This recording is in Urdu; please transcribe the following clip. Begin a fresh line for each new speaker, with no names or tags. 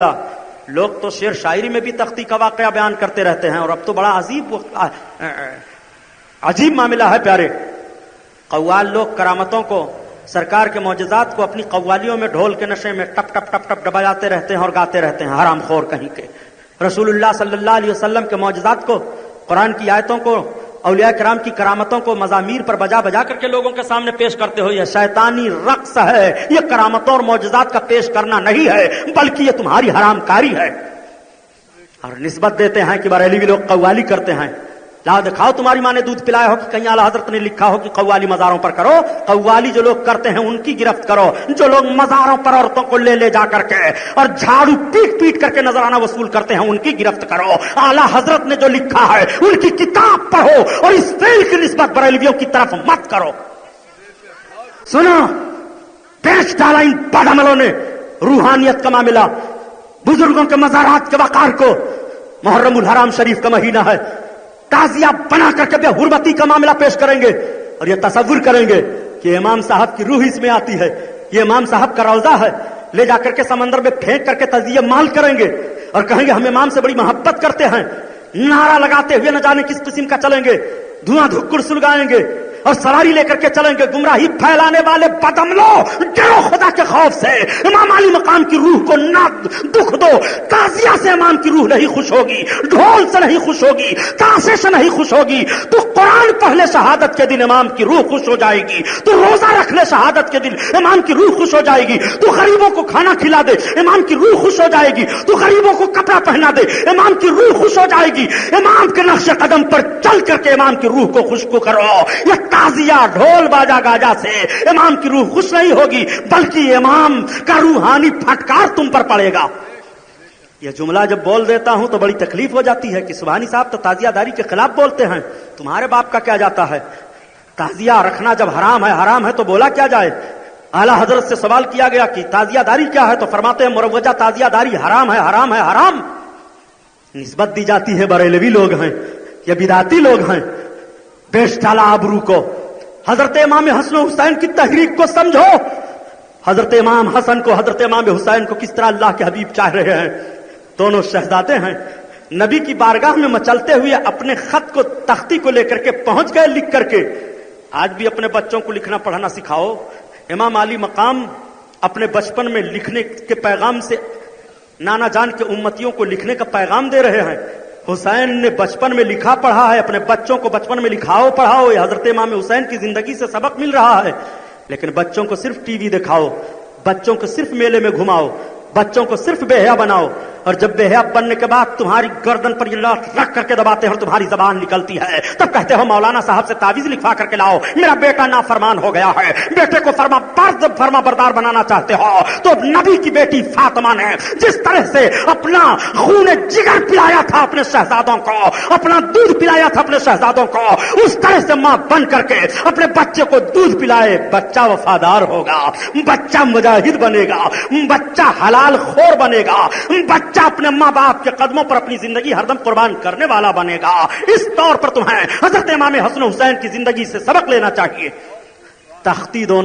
لوگ تو شعر شاعری میں بھی تختی کا واقعہ بیان کرتے رہتے ہیں، اور اب تو بڑا عجیب معاملہ ہے پیارے۔ قوال لوگ کرامتوں کو، سرکار کے معجزات کو اپنی قوالیوں میں ڈھول کے نشے میں ٹپ ٹپ ٹپ ٹپ ڈباتے رہتے ہیں اور گاتے رہتے ہیں، حرام خور کہیں کے۔ رسول اللہ صلی اللہ علیہ وسلم کے معجزات کو، قرآن کی آیتوں کو، اولیاء کرام کی کرامتوں کو مزامیر پر بجا بجا کر کے لوگوں کے سامنے پیش کرتے ہو، یہ شیطانی رقص ہے، یہ کرامتوں اور معجزات کا پیش کرنا نہیں ہے، بلکہ یہ تمہاری حرام کاری ہے۔ اور نسبت دیتے ہیں کہ بریلوی لوگ قوالی کرتے ہیں۔ لا دکھاؤ تمہاری ماں نے دودھ پلایا ہو کہ کہیں اعلیٰ حضرت نے لکھا ہو کہ قوالی مزاروں پر کرو۔ قوالی جو لوگ کرتے ہیں ان کی گرفت کرو، جو لوگ مزاروں پر عورتوں کو لے جا کر کے اور جھاڑو پیٹ پیٹ کر کے نذرانہ وصول کرتے ہیں ان کی گرفت کرو۔ اعلیٰ حضرت نے جو لکھا ہے ان کی کتاب پڑھو اور اس فعل کی نسبت بریلویوں کی طرف مت کرو۔ سنو، پیش ڈالا ان بد عملوں نے روحانیت کا معاملہ، بزرگوں کے مزارات کے وقار کو۔ محرم الحرام شریف کا مہینہ ہے، تعزیہ بنا کر کے بے حرمتی کا معاملہ پیش کریں گے اور یہ تصور کریں گے کہ امام صاحب کی روح اس میں آتی ہے، یہ امام صاحب کا روضہ ہے، لے جا کر کے سمندر میں پھینک کر کے تعزیہ مال کریں گے اور کہیں گے ہم امام سے بڑی محبت کرتے ہیں، نعرہ لگاتے ہوئے نہ جانے کس قسم کا چلیں گے، دھواں دھکڑ سلگائیں گے اور سواری لے کر کے چلیں گے۔ گمراہی پھیلانے والے بدعملو، ڈرو خدا کے خوف سے، امام علی مقام کی روح کو نہ دکھ دو۔ تعزیہ سے امام کی روح نہیں خوش ہوگی، ڈھول سے نہیں خوش ہوگی، تاشے سے نہیں خوش ہوگی۔ تو قرآن پڑھ لے شہادت کے دن امام کی روح خوش ہو جائے گی، تو روزہ رکھ لے شہادت کے دن امام کی روح خوش ہو جائے گی، تو غریبوں کو کھانا کھلا دے امام کی روح خوش ہو جائے گی، تو غریبوں کو کپڑا پہنا دے امام کی روح خوش ہو جائے گی۔ امام کے نقش قدم پر چل کر کے امام کی روح کو خوشبو کرو۔ یہ تعزیہ ڈھول باجا گاجا سے امام کی روح خوش نہیں ہوگی، بلکہ امام کا روحانی پھٹکار تم پر پڑے گا۔ یہ جملہ جب بول دیتا ہوں تو بڑی تکلیف ہو جاتی ہے کہ سبحانی صاحب تو تعزیہ داری کے خلاف بولتے ہیں، تمہارے باپ کا کیا جاتا ہے؟ تعزیہ رکھنا جب حرام ہے تو بولا کیا جائے؟ اعلیٰ حضرت سے سوال کیا گیا کہ تعزیہ داری کیا ہے تو فرماتے ہیں مروجہ تعزیہ داری حرام ہے، حرام ہے، حرام۔ نسبت دی جاتی ہے بریلوی لوگ ہیں، یہ بدعتی لوگ ہیں۔ بیش ڈالا آبرو کو۔ حضرت امام حسن و حسین کی تحریک کو سمجھو، حضرت امام حسن کو، حضرت امام حسین کو کس طرح اللہ کے حبیب چاہ رہے ہیں۔ دونوں شہزادے ہیں، نبی کی بارگاہ میں مچلتے ہوئے اپنے خط کو تختی کو لے کر کے پہنچ گئے لکھ کر کے۔ آج بھی اپنے بچوں کو لکھنا پڑھنا سکھاؤ۔ امام علی مقام اپنے بچپن میں لکھنے کے پیغام سے نانا جان کے امتیوں کو لکھنے کا پیغام دے رہے ہیں۔ حسین نے بچپن میں لکھا پڑھا ہے، اپنے بچوں کو بچپن میں لکھاؤ پڑھاؤ، یہ حضرت امام حسین کی زندگی سے سبق مل رہا ہے۔ لیکن بچوں کو صرف ٹی وی دکھاؤ، بچوں کو صرف میلے میں گھماؤ، بچوں کو صرف بے حیا بناؤ، اور جب بے حیا بننے کے بعد تمہاری گردن پر یہ لاٹھ رکھ کر کے دباتے ہیں اور تمہاری زبان نکلتی ہے، تب کہتے ہو مولانا صاحب سے تعویذ لکھوا کر کے لاؤ، میرا بیٹا نافرمان ہو گیا ہے۔ بیٹے کو فرما بردار بنانا چاہتے ہو تو نبی کی بیٹی فاطمہ نے جس طرح سے اپنا خون جگر پلایا تھا اپنے شہزادوں کو، اپنا دودھ پلایا تھا اپنے شہزادوں کو، اس طرح سے ماں بن کر کے اپنے بچے کو دودھ پلائے۔ بچہ وفادار ہوگا، بچہ مجاہد بنے گا، بچہ حلال خور بنے گا، بچہ اپنے ماں باپ کے قدموں پر اپنی زندگی ہردم قربان کرنے والا بنے گا۔ اس طور پر تمہیں حضرت امام حسن حسین کی زندگی سے سبق لینا چاہیے۔ تختی دونوں